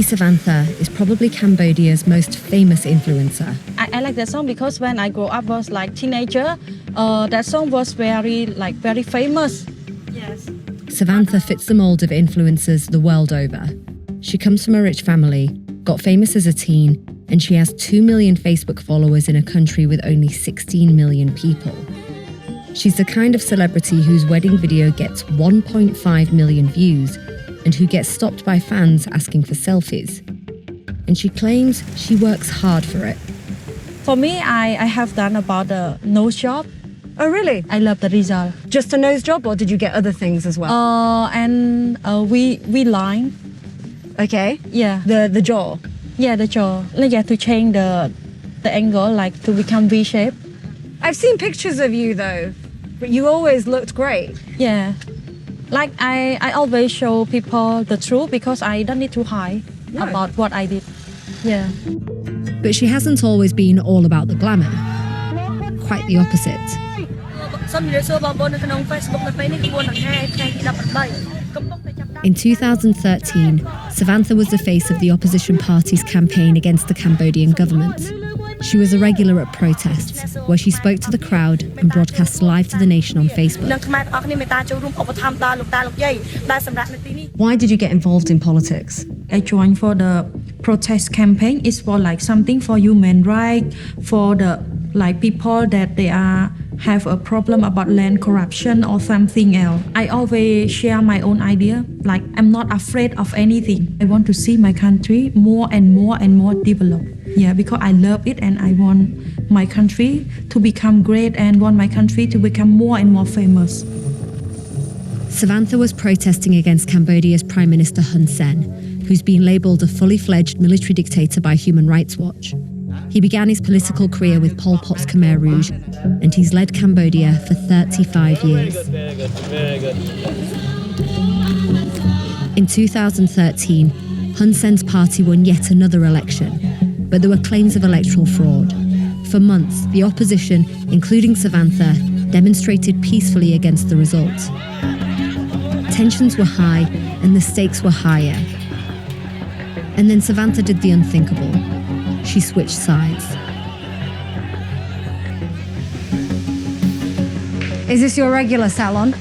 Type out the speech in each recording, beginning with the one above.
Sovantha is probably Cambodia's most famous influencer. I like that song because when I grew up was like teenager, that song was very famous. Yes. Sovantha fits the mold of influencers the world over. She comes from a rich family, got famous as a teen, and she has 2 million Facebook followers in a country with only 16 million people. She's the kind of celebrity whose wedding video gets 1.5 million views and who gets stopped by fans asking for selfies. And she claims she works hard for it. For me, I have done about the nose job. Oh, really? I love the result. Just a nose job, or did you get other things as well? We line. Okay. Yeah. The jaw. Yeah, the jaw. Like, yeah, to change the angle, like to become V shape. I've seen pictures of you though, but you always looked great. Yeah. Like I always show people the truth because I don't need to hide about what I did. Yeah. But she hasn't always been all about the glamour. Quite the opposite. In 2013, Sovantha was the face of the opposition party's campaign against the Cambodian government. She was a regular at protests, where she spoke to the crowd and broadcast live to the nation on Facebook. Why did you get involved in politics? I joined for the protest campaign. It's for like something for human rights, for the like people that they have a problem about land corruption or something else. I always share my own idea. Like I'm not afraid of anything. I want to see my country more and more and more developed. Yeah, because I love it and I want my country to become great and want my country to become more and more famous. Sovantha was protesting against Cambodia's Prime Minister Hun Sen, who's been labelled a fully-fledged military dictator by Human Rights Watch. He began his political career with Pol Pot's Khmer Rouge, and he's led Cambodia for 35 years. In 2013, Hun Sen's party won yet another election, but there were claims of electoral fraud. For months, the opposition, including Sovantha, demonstrated peacefully against the result. Tensions were high and the stakes were higher. And then Sovantha did the unthinkable. She switched sides. Is this your regular salon?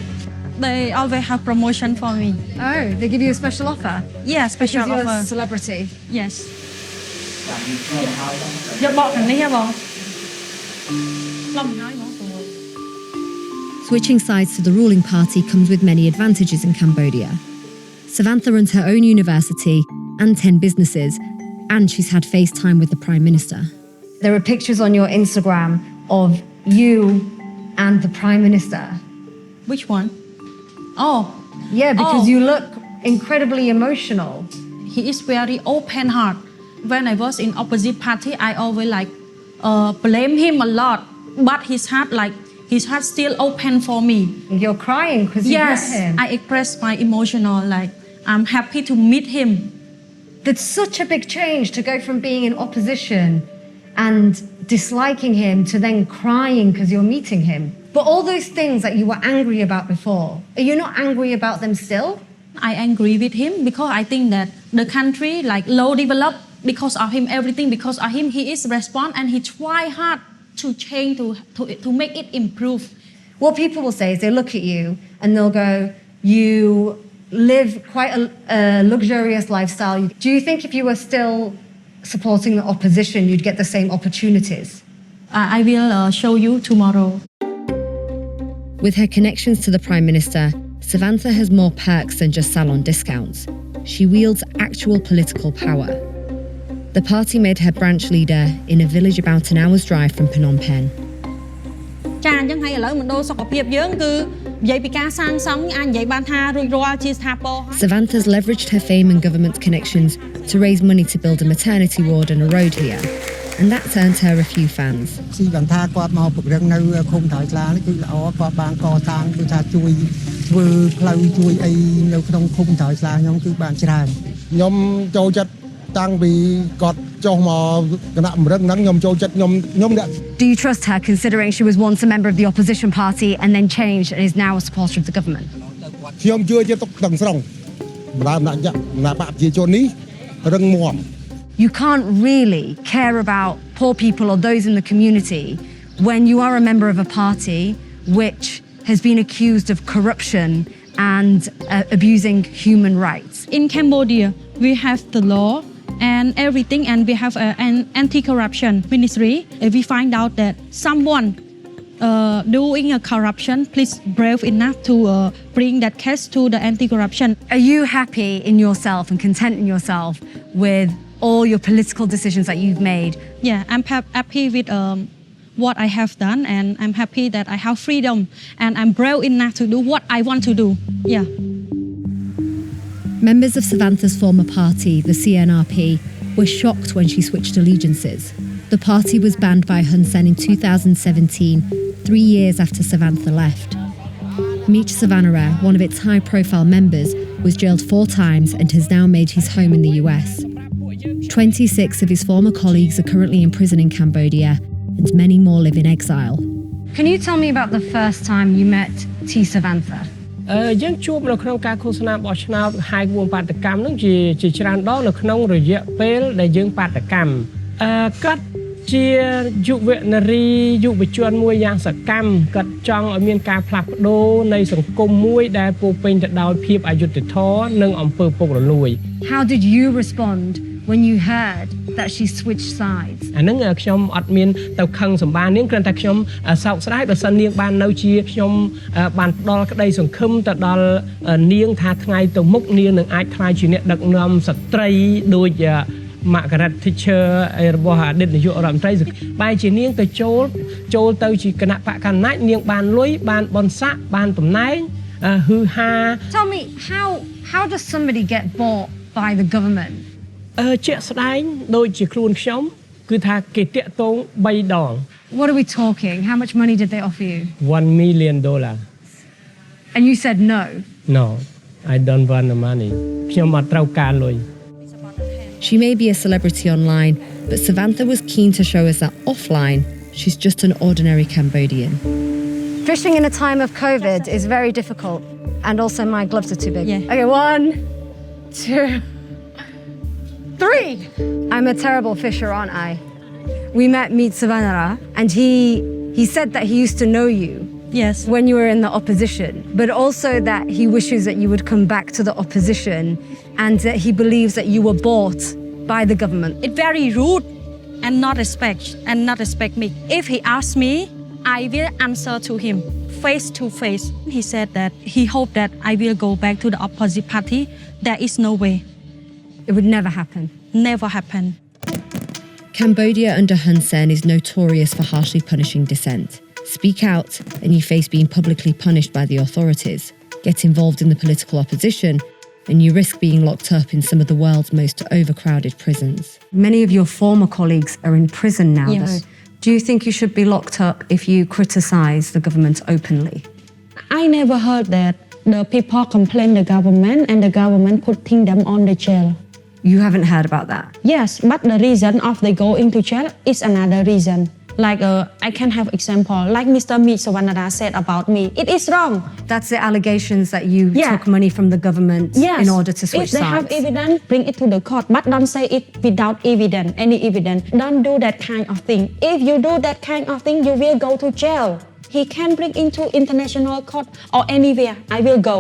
They always have promotion for me. Oh, they give you a special offer? Yeah, special because you're offer. a celebrity? Yes. Switching sides to the ruling party comes with many advantages in Cambodia. Sovantha runs her own university and 10 businesses, and she's had FaceTime with the Prime Minister. There are pictures on your Instagram of you and the Prime Minister. Which one? Oh. Yeah, because you look incredibly emotional. He is very open heart. When I was in opposite party, I always blame him a lot. But his heart still open for me. You're crying because you met him. Yes, I express my emotional, I'm happy to meet him. That's such a big change to go from being in opposition and disliking him to then crying because you're meeting him. But all those things that you were angry about before, are you not angry about them still? I agree with him because I think that the country low developed because of him, everything because of him. He is respond and he try hard to change, to make it improve. What people will say is they look at you and they'll go, you live quite a luxurious lifestyle. Do you think if you were still supporting the opposition, you'd get the same opportunities? I will show you tomorrow. With her connections to the Prime Minister, Sovantha has more perks than just salon discounts. She wields actual political power. The party made her branch leader in a village about an hour's drive from Phnom Penh. Sovantha's leveraged her fame and government connections to raise money to build a maternity ward and a road here, and that's earned her a few fans. Do you trust her, considering she was once a member of the opposition party and then changed and is now a supporter of the government? You can't really care about poor people or those in the community when you are a member of a party which has been accused of corruption and abusing human rights. In Cambodia, we have the law and everything, and we have an anti-corruption ministry. If we find out that someone doing a corruption, please brave enough to bring that case to the anti-corruption. Are you happy in yourself and content in yourself with all your political decisions that you've made? Yeah, I'm happy with what I have done, and I'm happy that I have freedom, and I'm brave enough to do what I want to do. Yeah. Members of Sovantha's former party, the CNRP, were shocked when she switched allegiances. The party was banned by Hun Sen in 2017, 3 years after Sovantha left. Meech Savanara, one of its high-profile members, was jailed 4 times and has now made his home in the US. 26 of his former colleagues are currently in prison in Cambodia, and many more live in exile. Can you tell me about the first time you met T. Sovantha? យើងជួបនៅក្នុងការឃោសនាបោះឆ្នោតហើយគួរបាតកម្មនឹងជាច្រើនដងនៅក្នុងរយៈពេលដែលយើងបាតកម្មគាត់ជាយុវនារីយុវជនមួយយ៉ាងសកម្មគាត់ចង់ឲ្យមានការផ្លាស់ប្ដូរនៃសង្គមមួយដែលពោរពេញទៅដោយភាពអយុត្តិធម៌និងអំពើពុករលួយ How did you respond when you heard that she switched sides? អាហ្នឹងខ្ញុំអត់មានទៅខឹងសម្បានាងគ្រាន់តែខ្ញុំសោកស្ដាយបើសិននាងបាននៅជាខ្ញុំបានផ្ដល់ក្តីសង្ឃឹមទៅដល់នាងថាថ្ងៃទៅមុខនាងនឹងអាចក្លាយជាអ្នកដឹកនាំស្ត្រីដូចMargaret Thatcher របស់អតីតនាយករដ្ឋមន្ត្រីបែរជានាងទៅចូលទៅជាគណៈបកកណ្ដាលនាងបានលុយបានបនស័កបានតំណែងហឺហា Tell me how does somebody get bought by the government? ជាក់ស្ដែងដូចជាខ្លួនខ្ញុំគឺថាគេតាក់ទង3ដង What are we talking? How much money did they offer you? $1 million. And you said no. No, I don't want the money. ខ្ញុំអត់ត្រូវការលុយ She may be a celebrity online, but Sovantha was keen to show us that offline, she's just an ordinary Cambodian. Fishing in a time of COVID is very difficult. And also my gloves are too big. Yeah. Okay, 1, 2, 3. I'm a terrible fisher, aren't I? We met Meet Savanara, and he said that he used to know you. Yes. When you were in the opposition, but also that he wishes that you would come back to the opposition and that he believes that you were bought by the government. It's very rude and not respect me. If he asks me, I will answer to him face to face. He said that he hoped that I will go back to the opposite party. There is no way. It would never happen. Never happen. Cambodia under Hun Sen is notorious for harshly punishing dissent. Speak out and you face being publicly punished by the authorities. Get involved in the political opposition and you risk being locked up in some of the world's most overcrowded prisons. Many of your former colleagues are in prison now, Yes. though. Do you think you should be locked up if you criticise the government openly? I never heard that the people complain the government and the government putting them on the jail. You haven't heard about that? Yes, but the reason of they go into jail is another reason. Like I can have example, like Mr. Meet Savanara said about me. It is wrong. That's the allegations that you Yeah. took money from the government Yes. in order to switch If they have sides. evidence, bring it to the court, but don't say it without evidence, any evidence. Don't do that kind of thing. If you do that kind of thing, you will go to jail. He can bring into international court or anywhere. I will go.